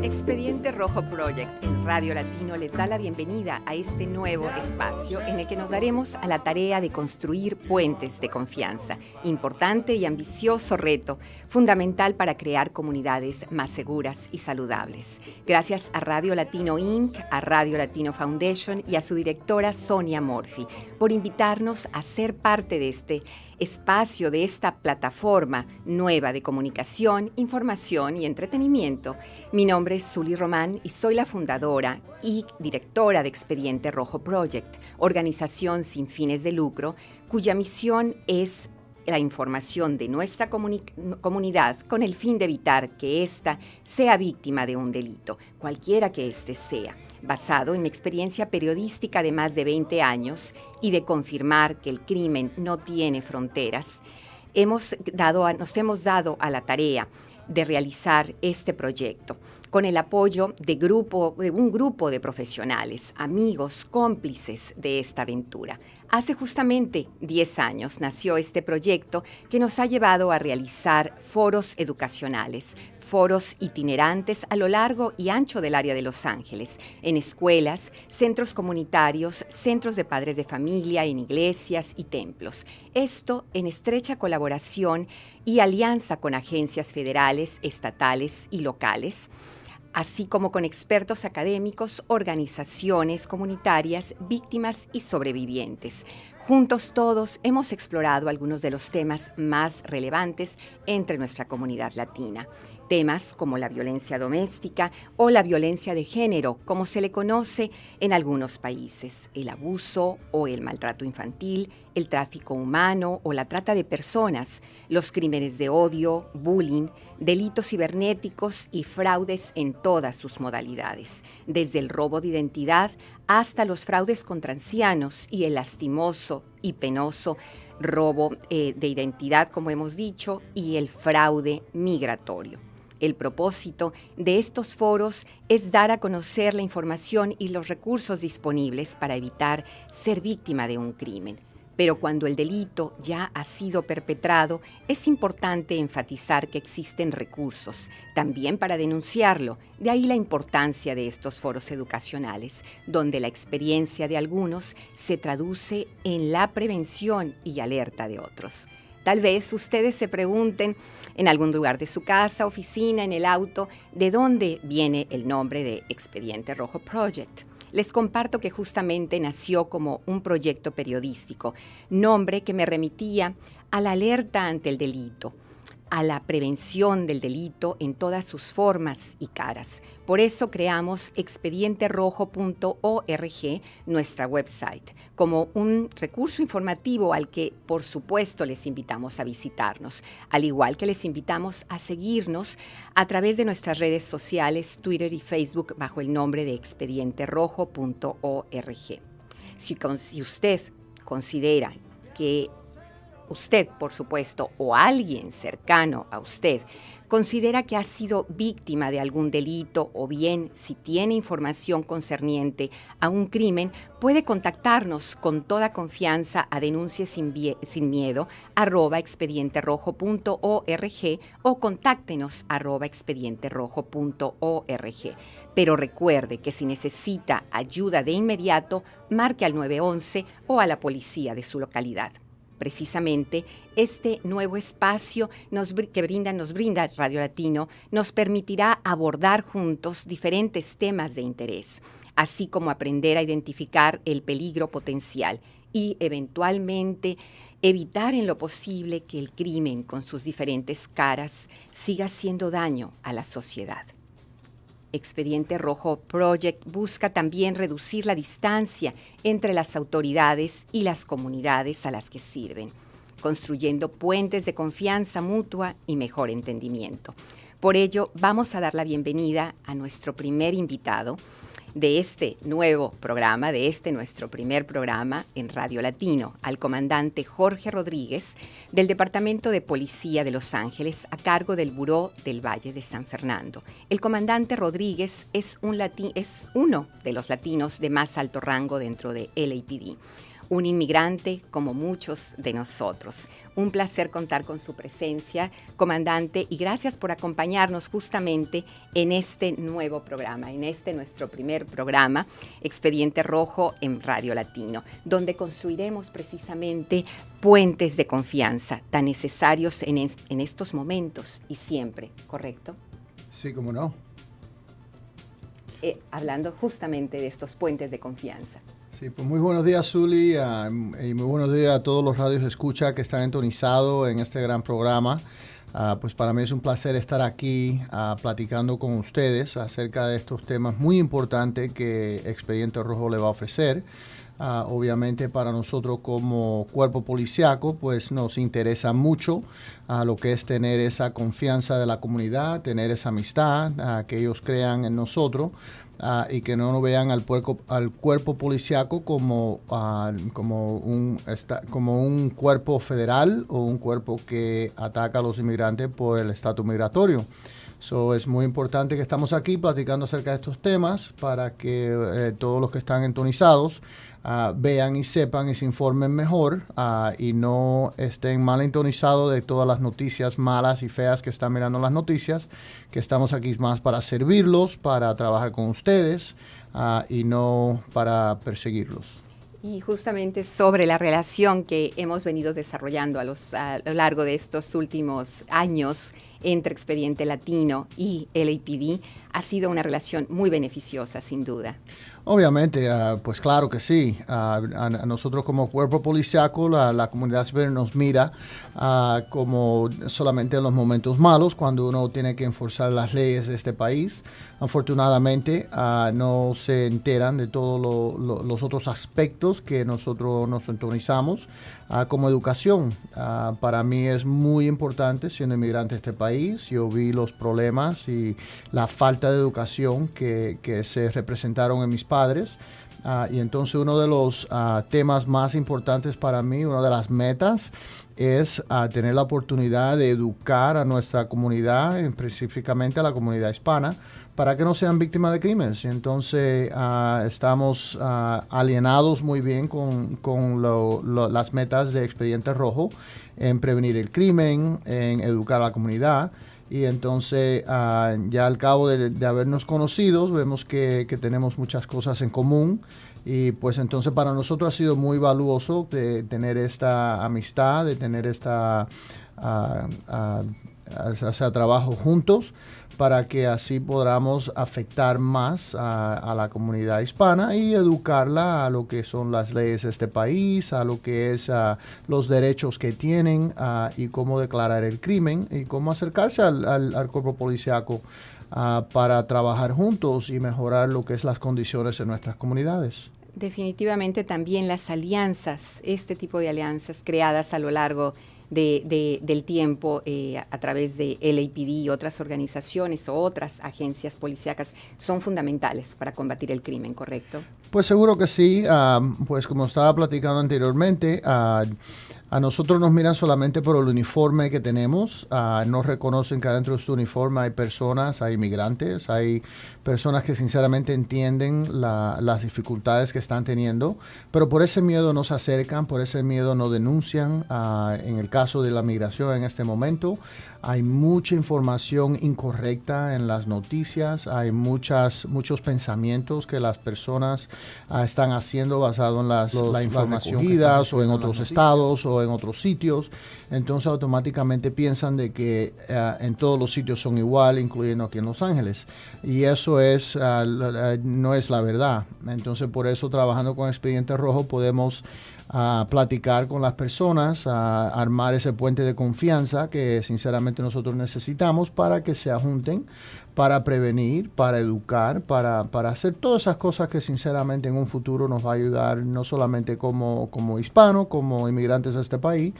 Expediente Rojo Project en Radio Latino les da la bienvenida a este nuevo espacio en el que nos daremos a la tarea de construir puentes de confianza, importante y ambicioso reto, fundamental para crear comunidades más seguras y saludables. Gracias a Radio Latino Inc., a Radio Latino Foundation y a su directora Sonia Morphy por invitarnos a ser parte de este espacio, de esta plataforma nueva de comunicación, información y entretenimiento. Mi nombre es Zuli Román y soy la fundadora y directora de Expediente Rojo Project, organización sin fines de lucro, cuya misión es la información de nuestra comunidad con el fin de evitar que ésta sea víctima de un delito, cualquiera que éste sea, basado en mi experiencia periodística de más de 20 años y de confirmar que el crimen no tiene fronteras. Nos hemos dado a la tarea de realizar este proyecto con el apoyo de un grupo de profesionales, amigos, cómplices de esta aventura. Hace justamente 10 años nació este proyecto que nos ha llevado a realizar foros educacionales, foros itinerantes a lo largo y ancho del área de Los Ángeles, en escuelas, centros comunitarios, centros de padres de familia, en iglesias y templos. Esto en estrecha colaboración y alianza con agencias federales, estatales y locales, así como con expertos académicos, organizaciones comunitarias, víctimas y sobrevivientes. Juntos todos hemos explorado algunos de los temas más relevantes entre nuestra comunidad latina. Temas como la violencia doméstica o la violencia de género, como se le conoce en algunos países, el abuso o el maltrato infantil, el tráfico humano o la trata de personas, los crímenes de odio, bullying, delitos cibernéticos y fraudes en todas sus modalidades, desde el robo de identidad hasta los fraudes contra ancianos y el lastimoso y penoso robo de identidad, como hemos dicho, y el fraude migratorio. El propósito de estos foros es dar a conocer la información y los recursos disponibles para evitar ser víctima de un crimen. Pero cuando el delito ya ha sido perpetrado, es importante enfatizar que existen recursos, también para denunciarlo. De ahí la importancia de estos foros educacionales, donde la experiencia de algunos se traduce en la prevención y alerta de otros. Tal vez ustedes se pregunten en algún lugar de su casa, oficina, en el auto, ¿de dónde viene el nombre de Expediente Rojo Project? Les comparto que justamente nació como un proyecto periodístico, nombre que me remitía a la alerta ante el delito, a la prevención del delito en todas sus formas y caras. Por eso creamos expedienterojo.org, nuestra website, como un recurso informativo al que, por supuesto, les invitamos a visitarnos, al igual que les invitamos a seguirnos a través de nuestras redes sociales, Twitter y Facebook, bajo el nombre de expedienterojo.org. Si usted considera que usted, por supuesto, o alguien cercano a usted, considera que ha sido víctima de algún delito o bien si tiene información concerniente a un crimen, puede contactarnos con toda confianza a denuncie sin miedo @expedienterojo.org o contáctenos @expedienterojo.org. Pero recuerde que si necesita ayuda de inmediato, marque al 911 o a la policía de su localidad. Precisamente este nuevo espacio nos brinda Radio Latino nos permitirá abordar juntos diferentes temas de interés, así como aprender a identificar el peligro potencial y eventualmente evitar en lo posible que el crimen con sus diferentes caras siga haciendo daño a la sociedad. Expediente Rojo Project busca también reducir la distancia entre las autoridades y las comunidades a las que sirven, construyendo puentes de confianza mutua y mejor entendimiento. Por ello, vamos a dar la bienvenida a nuestro primer invitado. de este nuevo programa, de este nuestro primer programa en Radio Latino, al comandante Jorge Rodríguez del Departamento de Policía de Los Ángeles a cargo del Buró del Valle de San Fernando. El comandante Rodríguez es uno de los latinos de más alto rango dentro de LAPD. Un inmigrante como muchos de nosotros. Un placer contar con su presencia, comandante, y gracias por acompañarnos justamente en este nuevo programa, en este nuestro primer programa, Expediente Rojo en Radio Latino, donde construiremos precisamente puentes de confianza tan necesarios en estos momentos y siempre, ¿correcto? Sí, cómo no. Hablando justamente de estos puentes de confianza. Sí, pues muy buenos días, Zuli, y muy buenos días a todos los radios escucha que están entonizados en este gran programa. Pues para mí es un placer estar aquí platicando con ustedes acerca de estos temas muy importantes que Expediente Rojo le va a ofrecer. Obviamente para nosotros como cuerpo policiaco pues nos interesa mucho lo que es tener esa confianza de la comunidad, tener esa amistad, que ellos crean en nosotros. Y que no vean al cuerpo policiaco como un cuerpo federal o un cuerpo que ataca a los inmigrantes por el estatus migratorio. Es muy importante que estamos aquí platicando acerca de estos temas para que todos los que están entonizados vean y sepan y se informen mejor y no estén mal entonizados de todas las noticias malas y feas que están mirando las noticias, que estamos aquí más para servirlos, para trabajar con ustedes y no para perseguirlos. Y justamente sobre la relación que hemos venido desarrollando a lo largo de estos últimos años entre Expediente Latino y LAPD, ha sido una relación muy beneficiosa, sin duda. Obviamente, pues claro que sí. A nosotros como cuerpo policiaco, la comunidad civil nos mira como solamente en los momentos malos, cuando uno tiene que enforzar las leyes de este país. Afortunadamente, no se enteran de todos los otros aspectos que nosotros nos sintonizamos como educación. Para mí es muy importante, siendo inmigrante de este país, yo vi los problemas y la falta de educación que se representaron en mis padres. Y entonces uno de los temas más importantes para mí, una de las metas, es tener la oportunidad de educar a nuestra comunidad, específicamente a la comunidad hispana, para que no sean víctimas de crímenes. Entonces estamos alienados muy bien con las metas de Expediente Rojo en prevenir el crimen, en educar a la comunidad. Y entonces ya al cabo de habernos conocido, vemos que tenemos muchas cosas en común. Y pues entonces para nosotros ha sido muy valioso de tener esta amistad, de tener esta trabajo juntos, para que así podamos afectar más a la comunidad hispana y educarla a lo que son las leyes de este país, a lo que es los derechos que tienen y cómo declarar el crimen y cómo acercarse al cuerpo policiaco para trabajar juntos y mejorar lo que es las condiciones en nuestras comunidades. Definitivamente también las alianzas, este tipo de alianzas creadas a lo largo del tiempo a través de LAPD y otras organizaciones o otras agencias policíacas son fundamentales para combatir el crimen, ¿correcto? Pues seguro que sí. Pues como estaba platicando anteriormente, a nosotros nos miran solamente por el uniforme que tenemos. No reconocen que adentro de este uniforme hay personas, hay inmigrantes, hay personas que sinceramente entienden las dificultades que están teniendo, pero por ese miedo no se acercan, por ese miedo no denuncian. En el caso de la migración en este momento, hay mucha información incorrecta en las noticias, hay muchos pensamientos que las personas están haciendo basado en la información recogidas o en otros estados o en otros sitios. Entonces automáticamente piensan de que en todos los sitios son igual, incluyendo aquí en Los Ángeles. Y eso no es la verdad. Entonces por eso, trabajando con Expediente Rojo, podemos platicar con las personas, armar ese puente de confianza que sinceramente nosotros necesitamos para que se junten, para prevenir, para educar, para hacer todas esas cosas que sinceramente en un futuro nos va a ayudar no solamente como hispanos, como inmigrantes a este país,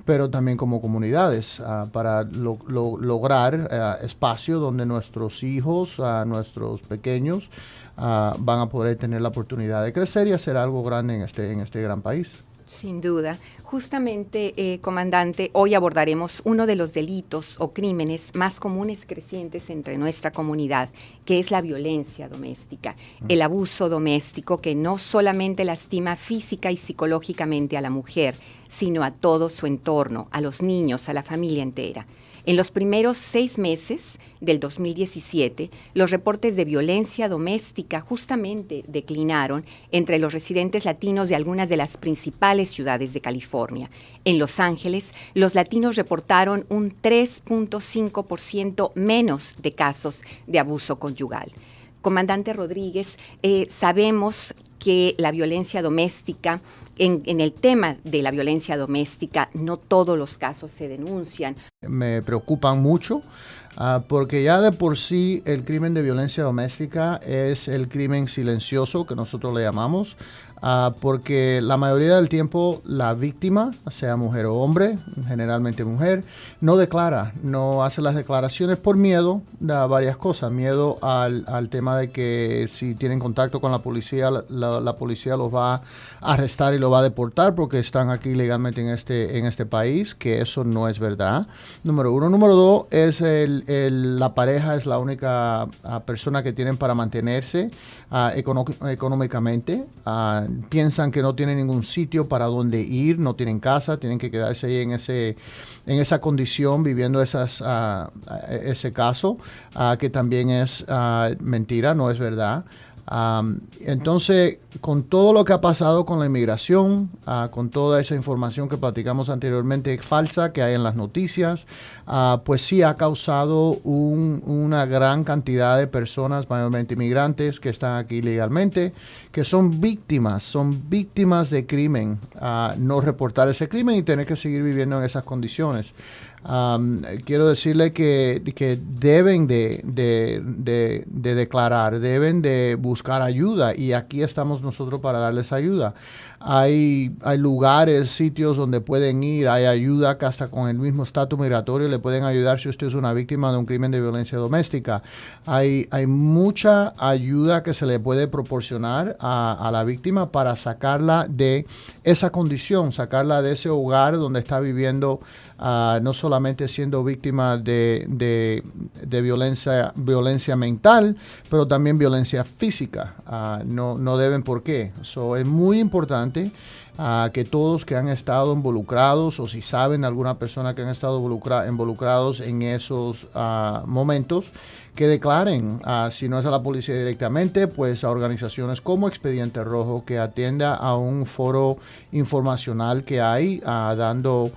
pero también como comunidades, para lograr espacio donde nuestros hijos, nuestros pequeños, van a poder tener la oportunidad de crecer y hacer algo grande en este gran país. Sin duda. Justamente, comandante, hoy abordaremos uno de los delitos o crímenes más comunes crecientes entre nuestra comunidad, que es la violencia doméstica, el abuso doméstico que no solamente lastima física y psicológicamente a la mujer, sino a todo su entorno, a los niños, a la familia entera. En los primeros 6 meses del 2017, los reportes de violencia doméstica justamente declinaron entre los residentes latinos de algunas de las principales ciudades de California. En Los Ángeles, los latinos reportaron un 3.5% menos de casos de abuso conyugal. Comandante Rodríguez, sabemos que la violencia doméstica, en el tema de la violencia doméstica, no todos los casos se denuncian. Me preocupan mucho porque ya de por sí el crimen de violencia doméstica es el crimen silencioso que nosotros le llamamos, porque la mayoría del tiempo la víctima, sea mujer o hombre, generalmente mujer, no declara, no hace las declaraciones por miedo a varias cosas. Miedo al tema de que si tienen contacto con la policía, la policía los va a arrestar y los va a deportar porque están aquí legalmente en este país, que eso no es verdad. Número uno. Número dos, es la pareja es la única persona que tienen para mantenerse económicamente. Piensan que no tienen ningún sitio para donde ir, no tienen casa, tienen que quedarse ahí en esa condición viviendo ese caso, que también es mentira, no es verdad. Entonces, con todo lo que ha pasado con la inmigración, con toda esa información que platicamos anteriormente falsa que hay en las noticias, pues sí ha causado una gran cantidad de personas, mayormente inmigrantes, que están aquí legalmente, que son víctimas de crimen, no reportar ese crimen y tener que seguir viviendo en esas condiciones. Quiero decirle que deben de declarar, deben de buscar ayuda, y aquí estamos nosotros para darles ayuda. Hay lugares, sitios donde pueden ir, hay ayuda que hasta con el mismo estatus migratorio le pueden ayudar si usted es una víctima de un crimen de violencia doméstica. Hay mucha ayuda que se le puede proporcionar a la víctima para sacarla de esa condición, sacarla de ese hogar donde está viviendo, no solamente siendo víctima de violencia mental, pero también violencia física. No deben por qué. So, es muy importante que todos que han estado involucrados, o si saben alguna persona que han estado involucrados en esos momentos, que declaren, si no es a la policía directamente, pues a organizaciones como Expediente Rojo, que atienda a un foro informacional que hay, dando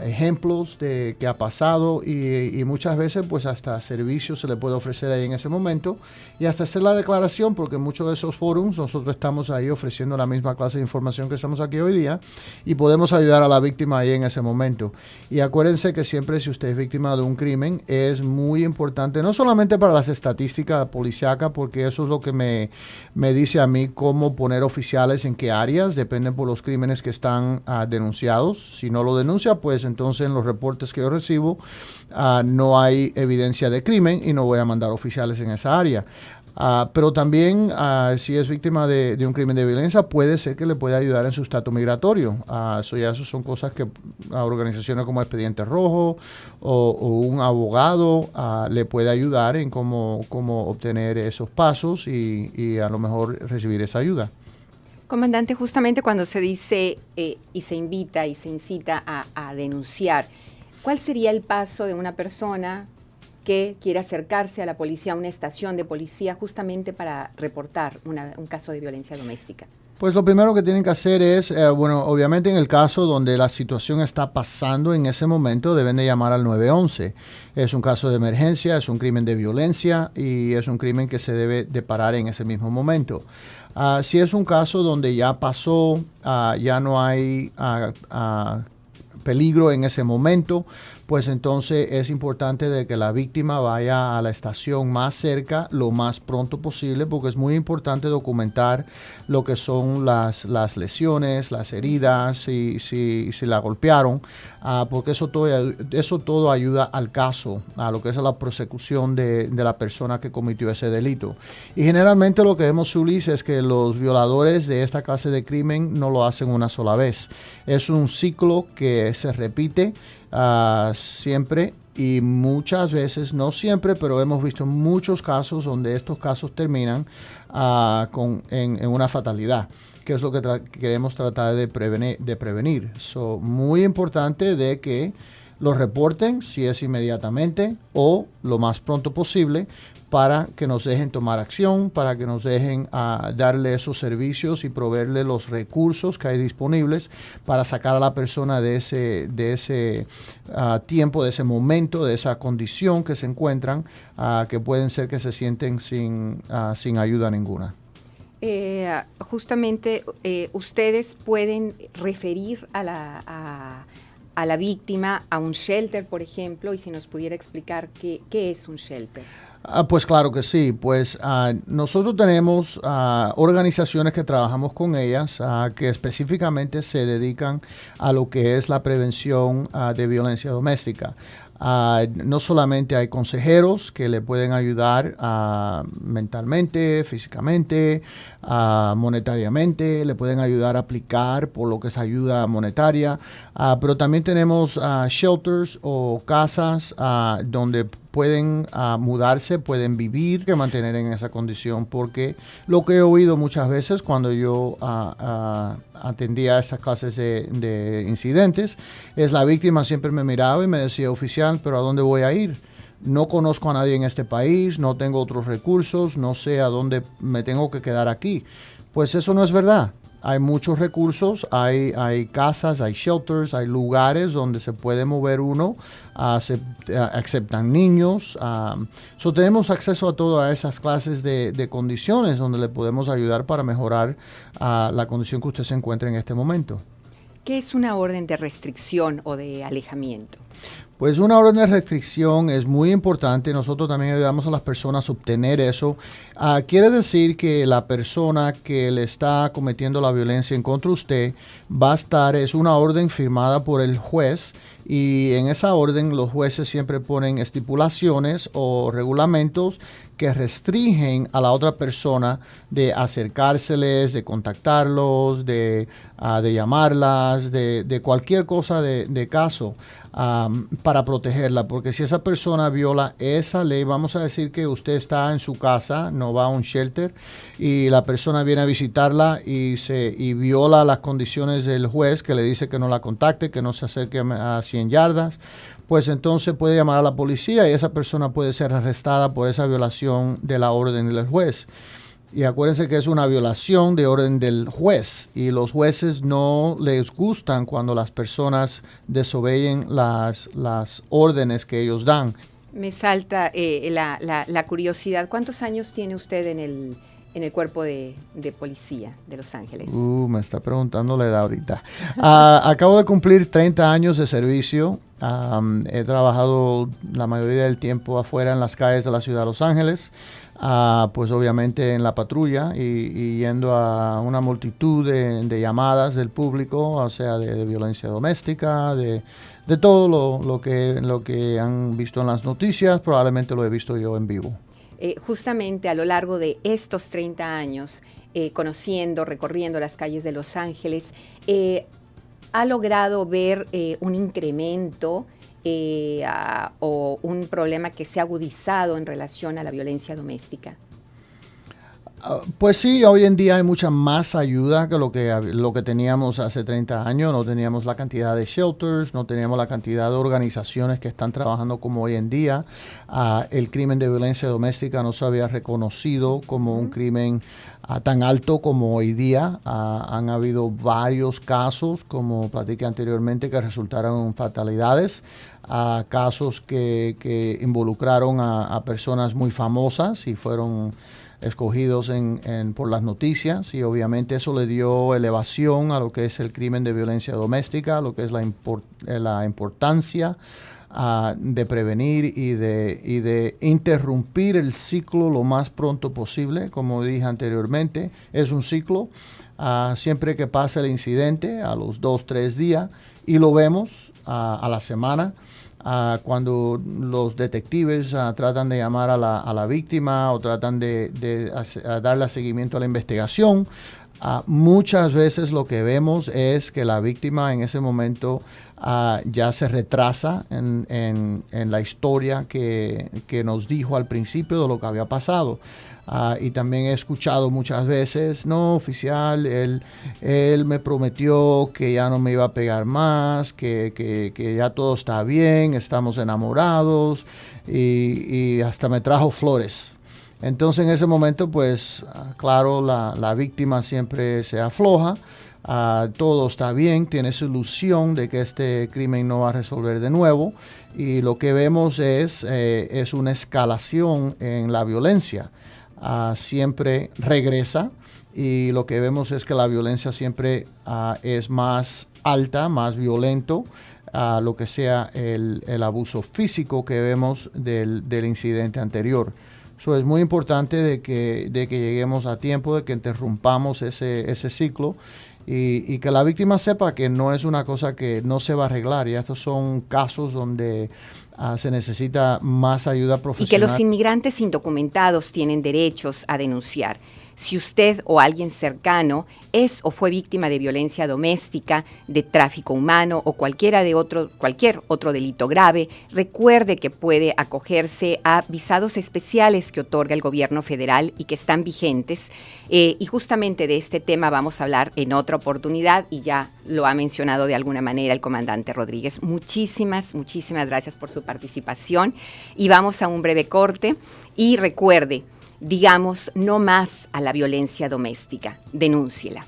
ejemplos de qué ha pasado, y muchas veces pues hasta servicios se le puede ofrecer ahí en ese momento, y hasta hacer la declaración, porque en muchos de esos forums nosotros estamos ahí ofreciendo la misma clase de información que estamos aquí hoy día, y podemos ayudar a la víctima ahí en ese momento. Y acuérdense que siempre, si usted es víctima de un crimen, es muy importante, no solamente para las estadísticas policíacas, porque eso es lo que me dice a mí cómo poner oficiales en qué áreas, dependen por los crímenes que están denunciados. Si no lo denuncia, pues entonces en los reportes que yo recibo no hay evidencia de crimen y no voy a mandar oficiales en esa área. Pero también, si es víctima de un crimen de violencia, puede ser que le pueda ayudar en su estatus migratorio. Eso son cosas que organizaciones como Expediente Rojo o un abogado le puede ayudar en cómo obtener esos pasos y a lo mejor recibir esa ayuda. Comandante, justamente cuando se dice y se invita y se incita a denunciar, ¿cuál sería el paso de una persona que quiere acercarse a la policía, a una estación de policía, justamente para reportar un caso de violencia doméstica? Pues lo primero que tienen que hacer es, obviamente en el caso donde la situación está pasando en ese momento, deben de llamar al 911. Es un caso de emergencia, es un crimen de violencia y es un crimen que se debe de parar en ese mismo momento. Si es un caso donde ya pasó, ya no hay peligro en ese momento, pues entonces es importante de que la víctima vaya a la estación más cerca lo más pronto posible, porque es muy importante documentar lo que son las lesiones, las heridas, si la golpearon, porque eso todo ayuda al caso, a lo que es la prosecución de la persona que cometió ese delito. Y generalmente lo que vemos, Zulis, es que los violadores de esta clase de crimen no lo hacen una sola vez. Es un ciclo que se repite siempre, y muchas veces, no siempre, pero hemos visto muchos casos donde estos casos terminan en una fatalidad, que es lo que queremos tratar de prevenir. Muy importante de que lo reporten, si es inmediatamente o lo más pronto posible, para que nos dejen tomar acción, para que nos dejen darle esos servicios y proveerle los recursos que hay disponibles para sacar a la persona de ese tiempo, de ese momento, de esa condición que se encuentran, que pueden ser que se sienten sin ayuda ninguna. Justamente ustedes pueden referir a la víctima a un shelter, por ejemplo, y si nos pudiera explicar qué es un shelter. Pues claro que sí, pues nosotros tenemos organizaciones que trabajamos con ellas que específicamente se dedican a lo que es la prevención de violencia doméstica. No solamente hay consejeros que le pueden ayudar mentalmente, físicamente, monetariamente, le pueden ayudar a aplicar por lo que es ayuda monetaria, pero también tenemos shelters o casas donde pueden mudarse, pueden vivir, que mantener en esa condición, porque lo que he oído muchas veces cuando yo atendía estas clases de incidentes es la víctima siempre me miraba y me decía: oficial, ¿pero a dónde voy a ir? No conozco a nadie en este país, no tengo otros recursos, no sé a dónde me tengo que quedar aquí. Pues eso no es verdad. Hay muchos recursos, hay casas, hay shelters, hay lugares donde se puede mover uno, aceptan niños. Tenemos acceso a todas esas clases de condiciones donde le podemos ayudar para mejorar la condición que usted se encuentra en este momento. ¿Qué es una orden de restricción o de alejamiento? Pues una orden de restricción es muy importante. Nosotros también ayudamos a las personas a obtener eso. Quiere decir que la persona que le está cometiendo la violencia en contra de usted es una orden firmada por el juez, y en esa orden los jueces siempre ponen estipulaciones o regulamentos que restringen a la otra persona de acercárseles, de contactarlos, de llamarlas, de cualquier cosa de caso. Para protegerla, porque si esa persona viola esa ley, vamos a decir que usted está en su casa, no va a un shelter, y la persona viene a visitarla y viola las condiciones del juez, que le dice que no la contacte, que no se acerque a 100 yardas, pues entonces puede llamar a la policía y esa persona puede ser arrestada por esa violación de la orden del juez. Y acuérdense que es una violación de orden del juez, y los jueces no les gustan cuando las personas desobedecen las órdenes que ellos dan. Me salta la curiosidad. ¿Cuántos años tiene usted en el cuerpo de policía de Los Ángeles? Me está preguntando la edad ahorita. Acabo de cumplir 30 años de servicio. He trabajado la mayoría del tiempo afuera en las calles de la ciudad de Los Ángeles. Pues obviamente en la patrulla y yendo a una multitud de llamadas del público, o sea, de violencia doméstica, de todo lo que han visto en las noticias. Probablemente lo he visto yo en vivo. Justamente a lo largo de estos 30 años, recorriendo las calles de Los Ángeles, ¿ha logrado ver un incremento o un problema que se ha agudizado en relación a la violencia doméstica? Pues sí, hoy en día hay mucha más ayuda que lo que teníamos hace 30 años. No teníamos la cantidad de shelters, no teníamos la cantidad de organizaciones que están trabajando como hoy en día. El crimen de violencia doméstica no se había reconocido como un crimen tan alto como hoy día. Han habido varios casos, como platiqué anteriormente, que resultaron en fatalidades. Casos que involucraron a personas muy famosas y fueron escogidos por las noticias, y obviamente eso le dio elevación a lo que es el crimen de violencia doméstica, a lo que es la importancia de prevenir y de interrumpir el ciclo lo más pronto posible. Como dije anteriormente, es un ciclo. Siempre que pasa el incidente, a los 2-3 días, y lo vemos a la semana, cuando los detectives tratan de llamar a la víctima o tratan de darle seguimiento a la investigación. Muchas veces lo que vemos es que la víctima en ese momento ya se retrasa en la historia que nos dijo al principio de lo que había pasado. Y también he escuchado muchas veces, no, oficial, él me prometió que ya no me iba a pegar más, que ya todo está bien, estamos enamorados y hasta me trajo flores. Entonces en ese momento, pues claro, la víctima siempre se afloja, todo está bien, tiene esa ilusión de que este crimen no va a resolver de nuevo, y lo que vemos es una escalación en la violencia. Siempre regresa, y lo que vemos es que la violencia siempre es más alta, más violento, lo que sea el abuso físico que vemos del incidente anterior. So, es muy importante de que lleguemos a tiempo, de que interrumpamos ese ciclo, y que la víctima sepa que no es una cosa que no se va a arreglar. Y estos son casos donde se necesita más ayuda profesional. Y que los inmigrantes indocumentados tienen derechos a denunciar. Si usted o alguien cercano es o fue víctima de violencia doméstica, de tráfico humano o cualquier otro delito grave, recuerde que puede acogerse a visados especiales que otorga el gobierno federal y que están vigentes. Y justamente de este tema vamos a hablar en otra oportunidad, y ya lo ha mencionado de alguna manera el comandante Rodríguez. Muchísimas gracias por su participación, y vamos a un breve corte. Y recuerde, digamos no más a la violencia doméstica, denúnciela.